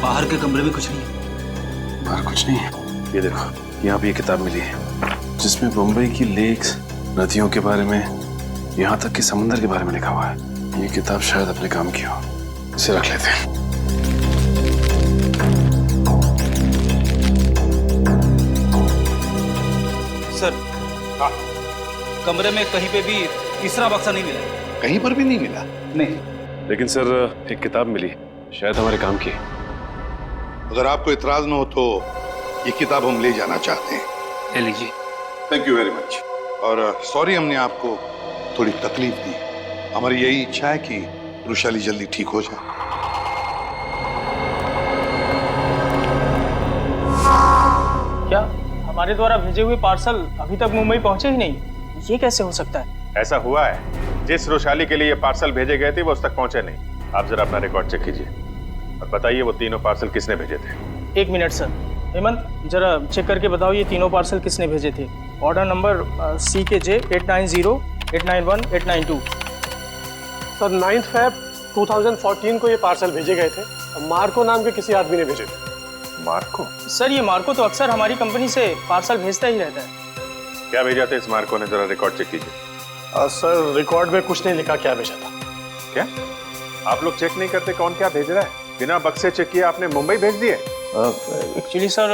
बाहर के कमरे में कुछ नहीं है। बाहर कुछ नहीं है। ये देखो, यहाँ पे ये किताब मिली है, जिसमें मुंबई की लेक्स, नदियों के बारे में, यहाँ तक कि समुद्र के बारे में लिखा हुआ है। ये किताब शायद अपने काम की हो, इसे रख लेते हैं। सर, कमरे में कहीं पे भी तीसरा बक्सा नहीं मिला। कहीं पर भी नहीं मिला? नहीं। लेकिन सर, एक किताब मिली, शायद हमारे काम की है। अगर आपको इतराज न हो तो ये किताब हम ले जाना चाहते हैं। ले लीजिए। Thank you very much. और सॉरी हमने आपको थोड़ी तकलीफ दी। हमारी यही इच्छा है कि रुशाली जल्दी ठीक हो जाए। क्या हमारे द्वारा भेजे हुए पार्सल अभी तक मुंबई पहुंचे ही नहीं? ये कैसे हो सकता है? ऐसा हुआ है, जिस रुशाली के लिए ये पार्सल भेजे गए थे वो उस तक पहुंचे नहीं। आप जरा अपना रिकॉर्ड चेक कीजिए। और बताइए वो तीनों पार्सल किसने भेजे थे? 1 मिनट सर। हेमंत जरा चेक करके बताओ ये तीनों पार्सल किसने भेजे थे। Order number CKJ 890 891 892। Sir 9 Feb 2014 को ये पार्सल भेजे गए थे। मार्को नाम के किसी आदमी ने भेजे थे। मार्को? सर ये मार्को तो अक्सर हमारी कंपनी से पार्सल भेजता ही रहता है। क्या भेजा था इस मार्को ने? जरा रिकॉर्ड चेक कीजिए। सर रिकॉर्ड में कुछ नहीं लिखा क्या भेजा था। क्या आप लोग चेक नहीं करते कौन क्या भेज रहा है? बिना बक्से चेक किए आपने मुंबई भेज दिए? एक्चुअली सर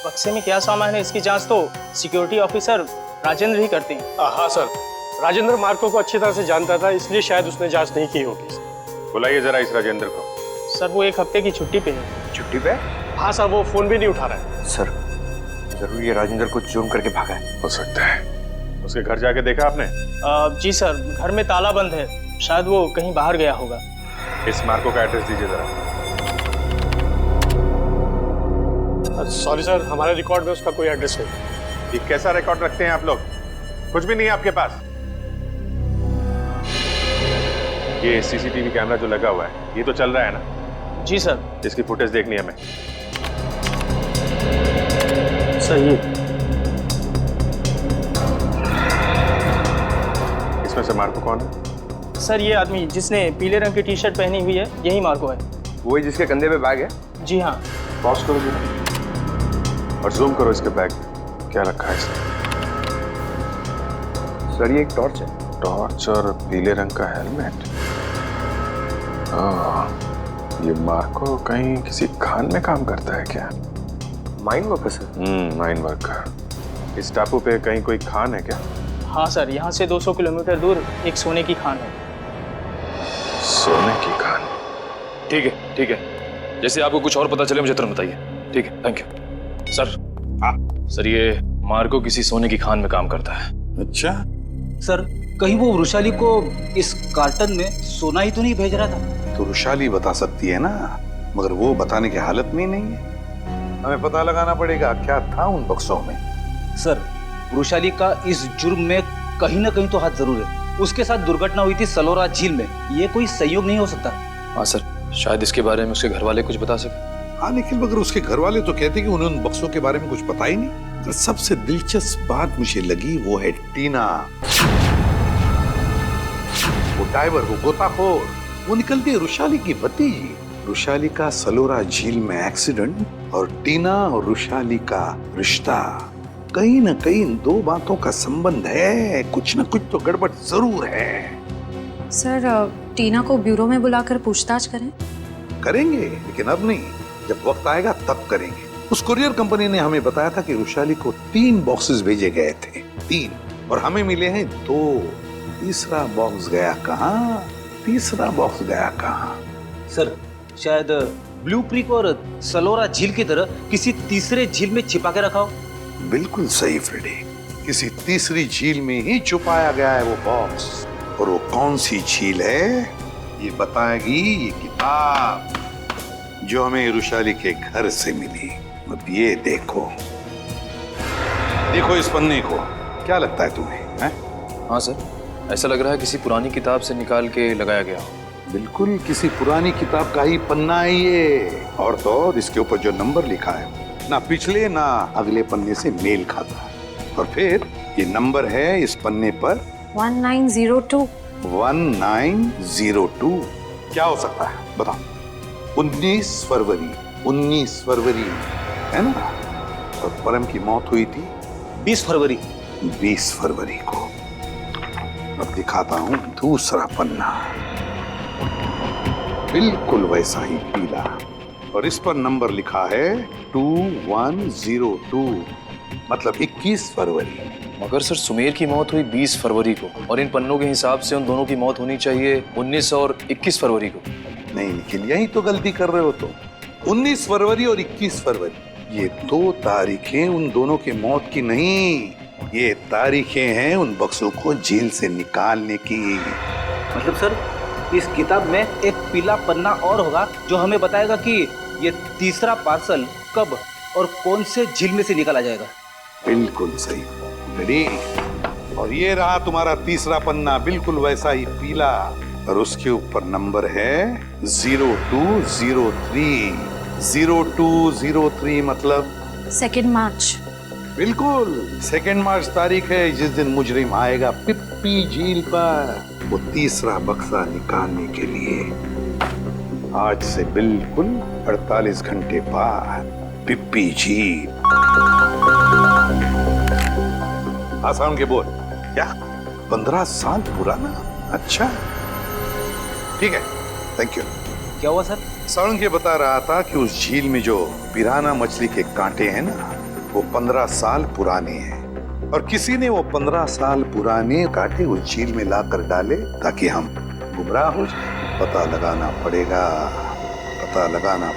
बक्से में क्या सामान है इसकी जांच तो सिक्योरिटी ऑफिसर राजेंद्र ही करते हैं। हाँ सर, राजेंद्र मार्को को अच्छी तरह से जानता था, इसलिए शायद उसने जांच नहीं की होगी। बुलाइए जरा इस राजेंद्र को। सर वो 1 हफ्ते की छुट्टी पे है। छुट्टी पे? हाँ सर, वो फोन भी नहीं उठा रहा है। सर जरूर ये राजेंद्र को चूम करके भागा है। हो सकता है। उसके घर जाके देखा आपने? जी सर, घर में ताला बंद है, शायद वो कहीं बाहर गया होगा। इस मार्को का एड्रेस दीजिए जरा। सॉरी सर, हमारे रिकॉर्ड में उसका कोई एड्रेस नहीं। ये कैसा रिकॉर्ड रखते हैं आप लोग? कुछ भी नहीं है आपके पास? ये CCTV कैमरा जो लगा हुआ है ये तो चल रहा है ना? जी सर। इसकी फुटेज देखनी है हमें। सही है। इसमें से मार्को कौन है? सर ये आदमी जिसने पीले रंग की टी-शर्ट पहनी हुई है यही मार्को है। वही जिसके कंधे पे बैग है? जी हाँ। पॉज करो जरा और जूम करो इसके बैग। क्या रखा है इसने? सर ये एक टॉर्च है। टॉर्च और पीले रंग का हेलमेट। ये मार्को कहीं किसी खान में काम करता है क्या? Mine worker sir. Mine worker. इस टापू पे कहीं कोई खान है क्या? हाँ सर, यहाँ से 200 किलोमीटर दूर एक सोने की खान है। सोने की खान? ठीक है। जैसे आपको कुछ और पता चले मुझे तुरंत बताइए। ठीक है, थैंक यू। सर सर ये मार्को किसी सोने की खान में काम करता है। अच्छा सर, कहीं वो वृषाली को इस कार्टन में सोना ही तो नहीं भेज रहा था? तो वृषाली बता सकती है ना, मगर वो बताने की हालत में ही नहीं है। हमें पता लगाना पड़ेगा क्या था उन बक्सों में। सर, वृषाली का इस जुर्म में कहीं ना कहीं तो हाथ जरूर है। उसके साथ दुर्घटना हुई थी सलोरा झील में, ये कोई संयोग नहीं हो सकता। हाँ सर, शायद इसके बारे में उसके घर वाले कुछ बता सके। हाँ, लेकिन मगर उसके घर वाले तो कहते कि उन्हें उन बक्सों के बारे में कुछ पता ही नहीं। तो सबसे दिलचस्प बात मुझे लगी वो है टीना, वो डाइवर, वो गोताखोर। वो निकलती है वृषाली की भतीजी। वृषाली का सलोरा झील में एक्सीडेंट और टीना और वृषाली का रिश्ता, कहीं ना कहीं इन दो बातों का संबंध है। कुछ ना कुछ तो गड़बड़ जरूर है। सर टीना को ब्यूरो में बुलाकर पूछताछ करें? करेंगे, लेकिन अब नहीं, जब वक्त आएगा तब करेंगे। उस कुरियर कंपनी ने हमें बताया था कि वृषाली को 3 बॉक्सेस भेजे गए थे, 3, और हमें मिले हैं 2। तीसरा बॉक्स गया कहाँ? तीसरा बॉक्स गया कहाँ? सर, शायद ब्लू क्रीक और सलोरा झील की तरह किसी तीसरे झील में छिपा के रखा हो। बिल्कुल सही फ्रेडी, किसी तीसरी झील में ही छुपाया गया है वो बॉक्स। और वो कौन सी झील है ये बताएगी ये किताब जो हमें वृषाली के घर से मिली। अब ये देखो इस पन्ने को, क्या लगता है तुम्हें? है? हाँ सर, ऐसा लग रहा है किसी पुरानी किताब से निकाल के लगाया गया हो। बिल्कुल किसी पुरानी किताब का ही पन्ना है ये। और तो और इसके ऊपर जो नंबर लिखा है ना पिछले ना अगले पन्ने से मेल खाता है। और फिर ये नंबर है इस पन्ने पर 1902। 1902 क्या हो सकता है बताओ? 19 फरवरी है ना? और परम की मौत हुई थी 20 फरवरी। 20 फरवरी को। अब दिखाता हूं दूसरा पन्ना, बिल्कुल वैसा ही पीला, और इस पर नंबर लिखा है 2102, मतलब 21 फरवरी। मगर सर सुमेर की मौत हुई 20 फरवरी को और इन पन्नों के हिसाब से उन दोनों की मौत होनी चाहिए 19 और 21 फरवरी को। नहीं निखिल, यही तो गलती कर रहे हो तुम। 19 फरवरी और 21 फरवरी ये 2 तारीखें उन दोनों की मौत की नहीं, ये तारीखें हैं उन बक्सों को जेल से निकालने की। मतलब सर, इस किताब में एक पीला पन्ना और होगा जो हमें बताएगा कि ये तीसरा पार्सल कब और कौन से झील में से निकाला जाएगा। बिल्कुल सही रेडी। और ये रहा तुम्हारा तीसरा पन्ना, बिल्कुल वैसा ही पीला, और उसके ऊपर नंबर है 0203। 0203 मतलब 2 मार्च। बिल्कुल 2 मार्च तारीख है जिस दिन मुजरिम आएगा पिप्पी झील पर वो तीसरा बक्सा निकालने के लिए। आज से बिल्कुल 48 घंटे बाद पिप्पी झील। आसान के बोल क्या 15 साल पुराना? अच्छा ठीक है, थैंक यू। क्या हुआ सर? साउंड के बता रहा था कि उस झील में जो पिराना मछली के कांटे हैं ना वो 15 साल पुराने हैं और किसी ने वो 15 साल पुराने कांटे उस झील में लाकर डाले ताकि हम गुमराह हो जाए। पता लगाना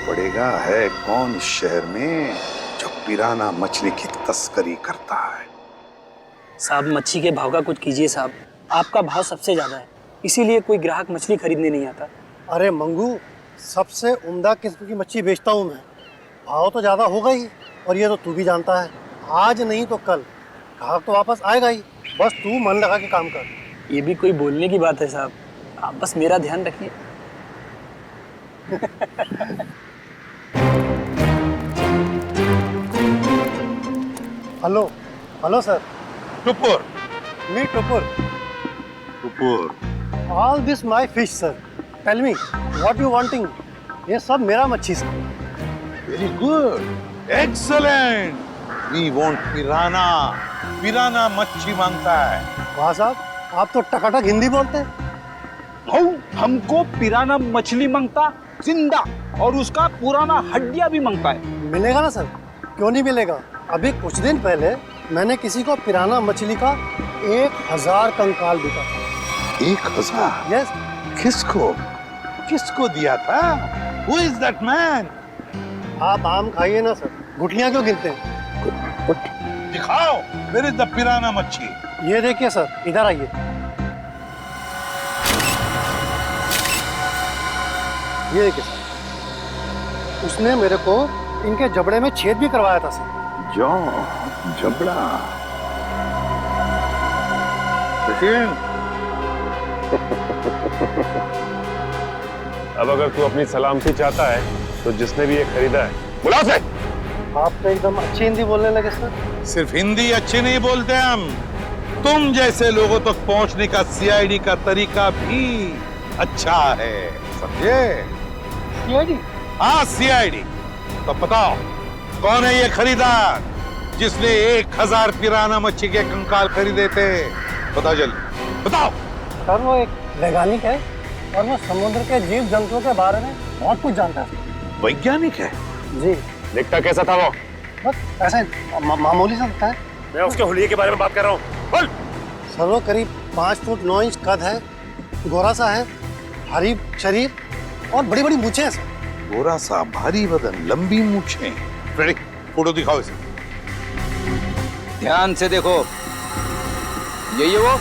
पड़ेगा है कौन इस शहर में जो पिराना मछली की तस्करी करता है। साहब मच्छी के भाव का कुछ कीजिए साहब, आपका भाव सबसे ज्यादा है, इसीलिए कोई ग्राहक मछली खरीदने नहीं आता। अरे मंगू, सबसे उम्दा किस्म की मच्छी बेचता हूँ मैं, भाव तो ज्यादा होगा ही, और ये तो तू भी जानता है आज नहीं तो कल ग्राहक तो वापस आएगा ही, बस तू मन लगा के काम कर। ये भी कोई बोलने की बात है साहब, आप बस मेरा ध्यान रखिए। Hello sir. Tupur. Me Tupur. All this my fish sir, tell me what you wanting. ये सब मेरा मच्छी sir. Very good, excellent. We want piranha मच्छी मांगता है। वाह साहब, आप तो टकाटक हिंदी बोलते हैं। हमको पिराना मछली मांगता जिंदा और उसका पुराना हड्डियां भी मांगता है। मिलेगा ना सर, क्यों नहीं मिलेगा। अभी कुछ दिन पहले मैंने किसी को पिराना मछली का 1000 कंकाल दिया था। 1000? यस। किसको दिया था? Who is that man? आप आम खाइए ना सर, गुठलियां क्यों गिनते हैं। दिखाओ, where is the पिराना मच्छी? ये देखिए सर, इधर आइए। ये देखिए सर, उसने मेरे को इनके जबड़े में छेद भी करवाया था सर। जबड़ा। अब अगर तू अपनी सलामती चाहता है तो जिसने भी ये खरीदा है बुला उसे। आप तो एकदम अच्छी हिंदी बोलने लगे सर। सिर्फ हिंदी अच्छी नहीं बोलते हम, तुम जैसे लोगों तक पहुंचने का सीआईडी का तरीका भी अच्छा है, समझे? सीआईडी? हाँ सीआईडी। तो बताओ कौन है ये खरीदार जिसने 1000 पिराना मच्छी के कंकाल खरीदे थे? बताओ जल्दी बताओ। सर वो एक वैज्ञानिक है और वो समुद्र के जीव जंतुओं के बारे में बहुत कुछ जानता है। वैज्ञानिक है? जी। दिखता कैसा था वो? बस ऐसे मामूली सा दिखता है। मैं उसके हुलिये के बारे में बात कर रहा हूँ। बोल। सर वो करीब 5 फुट 9 इंच कद है, गोरा सा है, भारी शरीर और बड़ी बड़ी मूछें हैं सर। गोरा सा, भारी बदन, लंबी मूछें। रेडी, फोटो दिखाओ इसे। ध्यान से देखो, यही है वो?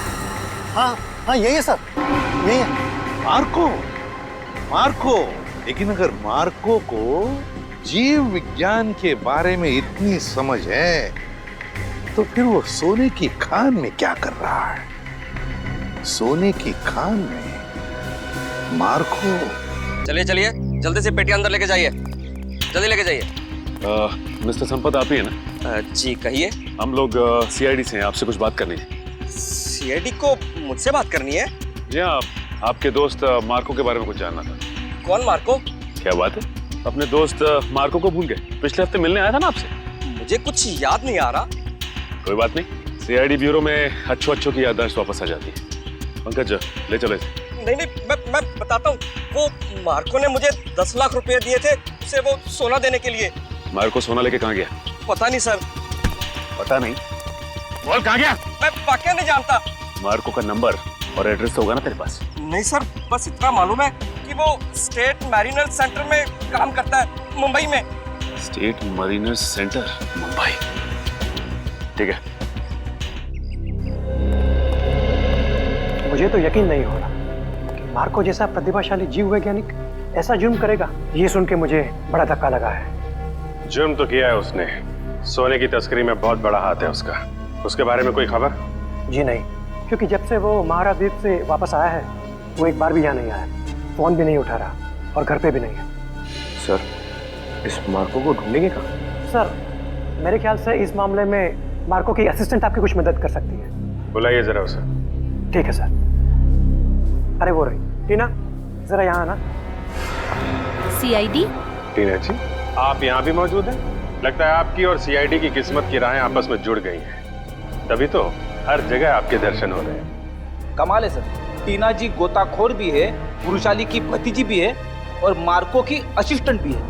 हाँ यही है सर, यही है। मार्को। लेकिन अगर मार्को को जीव विज्ञान के बारे में इतनी समझ है तो फिर वो सोने की खान में क्या कर रहा है? सोने की खान में मार्को। चलिए जल्दी से पेटी अंदर लेके जाइए, जल्दी लेके जाइए। मिस्टर संपत आप ही है ना? जी कहिए। हम लोग सीआईडी से हैं, आपसे कुछ बात करनी है। सीआईडी को मुझसे बात करनी है? जी हाँ, आपके दोस्त मार्को के बारे में कुछ जानना था। कौन मार्को? क्या बात है, अपने दोस्त मार्को को भूल गए? पिछले हफ्ते मिलने आया था ना आपसे। मुझे कुछ याद नहीं आ रहा। कोई बात नहीं, सीआईडी ब्यूरो में अच्छों की याददाश्त वापस आ जाती है। पंकज ले चलो इसे। नहीं मैं बताता हूँ। वो मार्को ने मुझे 10 लाख रुपए दिए थे उसे वो सोना देने के लिए। मार्को सोना लेके कहाँ गया? पता नहीं सर। पता नहीं? बोल कहाँ गया? मैं वाकई नहीं जानता। मार्को का नंबर और एड्रेस तो होगा ना तेरे पास? नहीं सर, बस इतना मालूम है कि वो स्टेट मैरिनर सेंटर में काम करता है, मुंबई में। State mariner centre, Mumbai. ठीक है। मुझे तो यकीन नहीं हो रहा कि मार्को जैसा प्रतिभाशाली जीव वैज्ञानिक ऐसा जुर्म करेगा। ये सुन के मुझे बड़ा धक्का लगा है। जुर्म तो किया है उसने, सोने की तस्करी में बहुत बड़ा हाथ है उसका। उसके बारे में कोई खबर? जी नहीं, क्योंकि जब से वो महाराद्वीप से वापस आया है वो एक बार भी यहाँ नहीं आया, फोन भी नहीं उठा रहा और घर पे भी नहीं है। सर, इस मार्को को ढूंढेंगे कहाँ? सर, मेरे ख्याल से इस मामले में मार्को की असिस्टेंट आपकी कुछ मदद कर सकती है। बुलाइए जरा उसे। ठीक है सर। अरे वो रही टीना, जरा यहाँ आना। सीआईडी? टीना जी, आप यहाँ भी मौजूद हैं? लगता है आपकी और सीआईडी की किस्मत की राहें आपस में जुड़ गई हैं। तभी तो हर जगह आपके दर्शन हो रहे हैं। कमाल है सर, टीना जी गोताखोर भी है, पुरुषाली की भतीजी भी है और मार्को की असिस्टेंट भी है।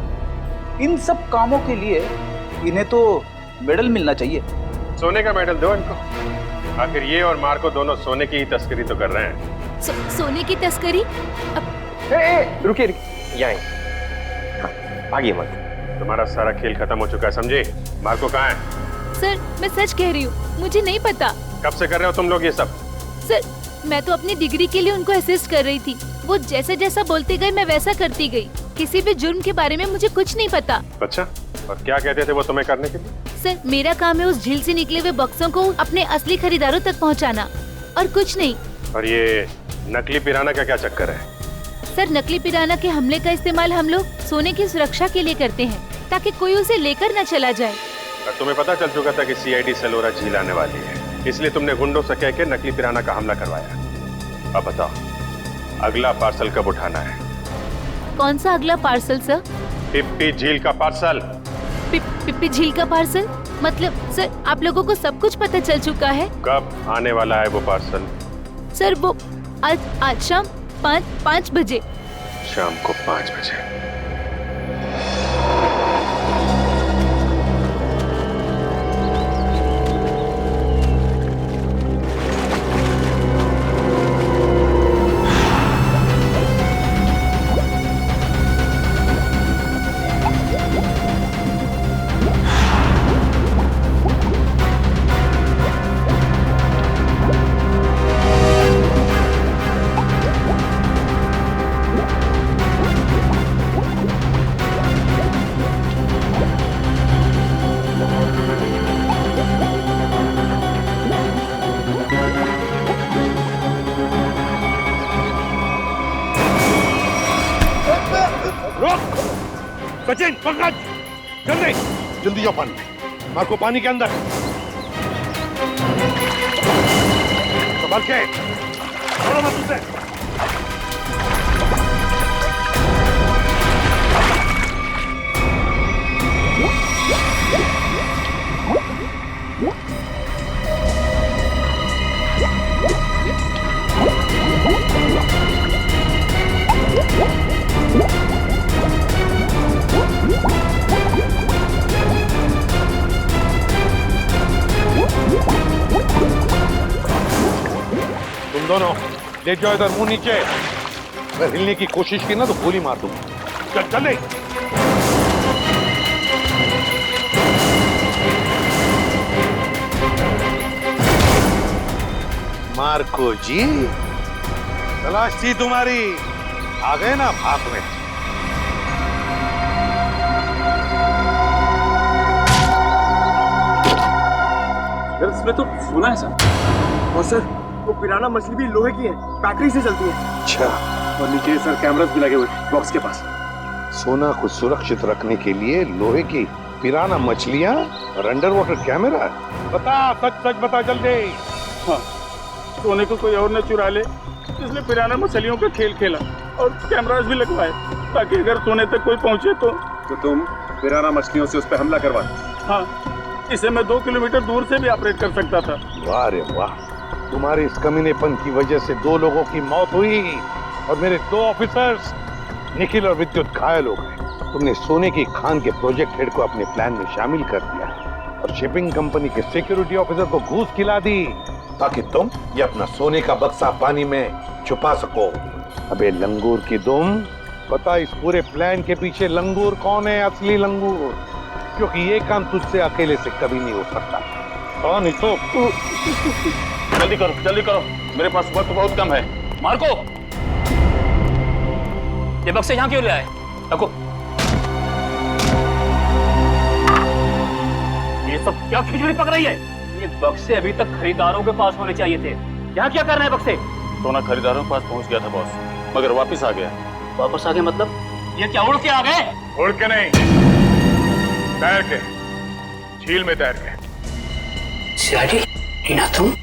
इन सब कामों के लिए इन्हें तो मेडल मिलना चाहिए। सोने का मेडल दो इनको। आखिर ये और मार्को दोनों सोने की तस्करी तो कर रहे हैं। सोने की तस्करी? रुकिए, यहाँ भागिए मत। तुम्हारा सारा खेल खत्म हो चुका है, समझे? मार्को कहाँ है? सर, मैं सच कह रही हूँ, मुझे नहीं पता। कब से कर रहे हो तुम लोग ये सब? सर, मैं तो अपनी डिग्री के लिए उनको असिस्ट कर रही थी। वो जैसा जैसा बोलते गए मैं वैसा करती गई। किसी भी जुर्म के बारे में मुझे कुछ नहीं पता। अच्छा, और क्या कहते थे वो तुम्हें करने के लिए? सर, मेरा काम है उस झील से निकले हुए बक्सों को अपने असली खरीदारों तक पहुंचाना, और कुछ नहीं। और ये नकली पिराना का क्या चक्कर है? सर, नकली पिराना के हमले का इस्तेमाल हम लोग सोने की सुरक्षा के लिए करते हैं, ताकि कोई उसे लेकर न चला जाए। और तुम्हें पता चल चुका था कि सीआईडी सेलोरा झील आने वाली है, इसलिए तुमने गुंडों से कह के नकली पिराना का हमला करवाया। अब बताओ, अगला पार्सल कब उठाना है? कौन सा अगला पार्सल सर? पिप्पी झील का पार्सल। पिप्पी झील का पार्सल? मतलब सर, आप लोगों को सब कुछ पता चल चुका है? कब आने वाला है वो पार्सल? सर, वो आज शाम 5 बजे। शाम को 5 बजे। सचिन, पंकज, जल्दी जाओ पानी में। मार्को पानी के अंदर। संभल के, छोड़ो मत उसे। तुम दोनों ले जाओ इधर, मुंह नीचे। अगर हिलने की कोशिश की ना तो गोली मार दूंगा। चल चल। मार्को जी, तलाश थी तुम्हारी, आ गए ना भाग में। इसमें तो सोना है सर। और सर, वो पिराना मछली भी लोहे की है, बैटरी से चलती है। अच्छा, और नीचे सर कैमरास भी लगे हुए बॉक्स के पास। सोना को सुरक्षित रखने के लिए लोहे की पिराना मछलियां और अंडर वाटर कैमरा। बता, सच सच बता जल्दी। हाँ, सोने को कोई और न चुरा ले, इसलिए पिराना मछलियों का खेल खेला और कैमरास भी लगवाए, ताकि अगर सोने तक कोई पहुंचे तो तुम पिराना मछलियों से उस पर हमला करवा। हाँ, इसे मैं 2 किलोमीटर दूर से भी ऑपरेट कर सकता था। वाह रे वाह, तुम्हारे इस कमीनेपन की वजह से 2 लोगों की मौत हुई और मेरे 2 ऑफिसर्स निखिल और विद्युत घायल हो गए। तुमने सोने की खान के प्रोजेक्ट हेड को अपने प्लान में शामिल कर दिया और शिपिंग कंपनी के सिक्योरिटी ऑफिसर को घूस खिला दी, ताकि तुम ये अपना सोने का बक्सा पानी में छुपा सको। अबे लंगूर की दुम, पता इस पूरे प्लान के पीछे लंगूर कौन है? असली लंगूर, क्योंकि ये काम तुझसे अकेले से कभी नहीं हो सकता। कौन ही तो? जल्दी करो, मेरे पास वक्त बहुत कम है। मार्को, ये बक्से यहाँ क्यों ले आए? रखो। ये सब क्या खिचड़ी पक रही है? ये बक्से अभी तक खरीदारों के पास होने चाहिए थे। यहाँ क्या कर रहे हैं बक्से? सोना खरीदारों के पास पहुंच गया था बॉस, मगर वापस आ गया। वापस आ गए मतलब? ये क्या उड़ के आ गए? उड़ के नहीं, तैर के, झील में तैर के। सीआईडी, टीना तुम?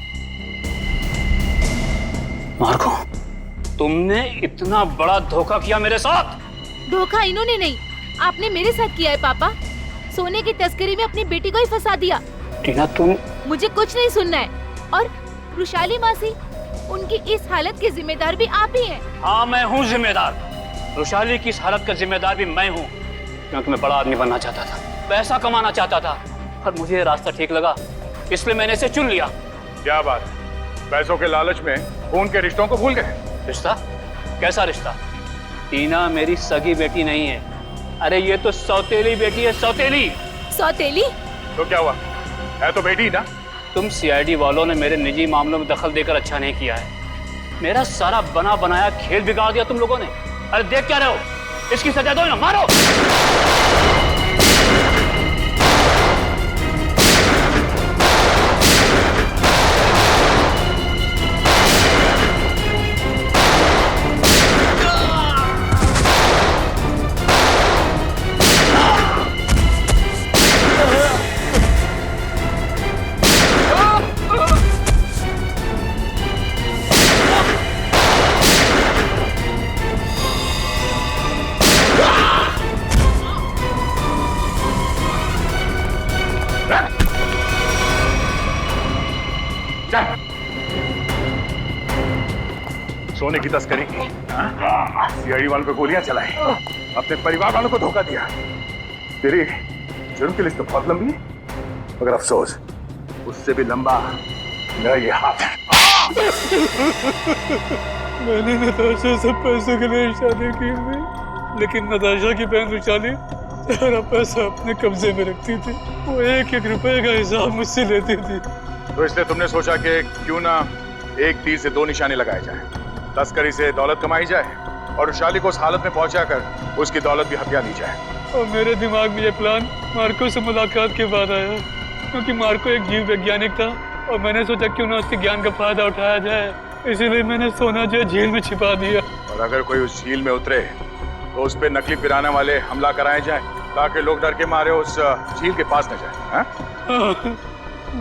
मार्को, तुमने इतना बड़ा धोखा किया मेरे साथ? धोखा इन्होंने नहीं, आपने मेरे साथ किया है पापा। सोने की तस्करी में अपनी बेटी को ही फंसा दिया। टीना तुम? मुझे कुछ नहीं सुनना है। और रुशाली मासी, उनकी इस हालत के जिम्मेदार भी आप ही हैं। हाँ मैं हूँ जिम्मेदार। रुशाली की इस हालत का जिम्मेदार भी मैं हूँ, क्योंकि मैं बड़ा आदमी बनना चाहता था, पैसा कमाना चाहता था, और मुझे ये रास्ता ठीक लगा, इसलिए मैंने इसे चुन लिया। क्या बात, पैसों के लालच में खून के रिश्तों को भूल गए? रिश्ता? कैसा रिश्ता? टीना मेरी सगी बेटी नहीं है। अरे ये तो सौतेली बेटी है, सौतेली। सौतेली? तो क्या हुआ, है तो बेटी ना। तुम सीआईडी वालों ने मेरे निजी मामलों में दखल देकर अच्छा नहीं किया है। मेरा सारा बना बनाया खेल बिगाड़ दिया तुम लोगों ने। अरे देख क्या रहे हो, इसकी सजा दो ना, मारो। सोने की तस्करी की, सीआईडी वालों पे गोलियां चलाई, अपने परिवार वालों को धोखा दिया। तेरी जुर्म की लिस्ट तो बहुत लंबी है, मगर अफसोस उससे भी लंबा मेरा ये हाथ है। मैंने नताशा से पैसों के लिए शादी की थी, लेकिन नताशा की बहन रुशाली सारा पैसा अपने कब्जे में रखती थी। वो एक एक रुपए का हिसाब मुझसे लेती थी। तो इसलिए तुमने सोचा कि क्यों ना एक तीर से दो निशाने लगाए जाए, तस्करी से दौलत कमाई जाए और रुशाली को उस हालत में पहुंचाकर उसकी दौलत भी हथिया ली जाए। और मेरे दिमाग में ये प्लान मार्को से मुलाकात के बाद आया, क्योंकि मार्को एक जीव वैज्ञानिक था और मैंने सोचा क्यों ना उसके ज्ञान का फायदा उठाया जाए, इसीलिए मैंने सोना जो झील में छिपा दिया। और अगर कोई उस झील में उतरे तो उस पे नकली पिराना वाले हमला कराए जाए, ताकि लोग डर के मारे उस झील के पास न जाए।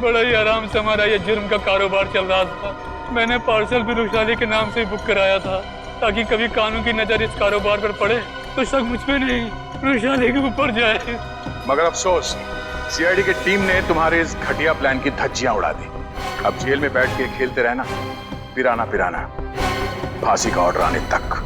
बड़ा ही आराम से हमारा ये जुर्म का कारोबार चल रहा था। मैंने पार्सल भी रुशाली के नाम से बुक कराया था, ताकि कभी कानून की नजर इस कारोबार पर पड़े तो शक मुझ पे नहीं रुशाली के ऊपर जाए। मगर अफसोस सीआईडी की टीम ने तुम्हारे इस घटिया प्लान की धज्जियां उड़ा दी। अब जेल में बैठ के खेलते रहना, पिराना पिराना, फांसी का ऑर्डर आने तक।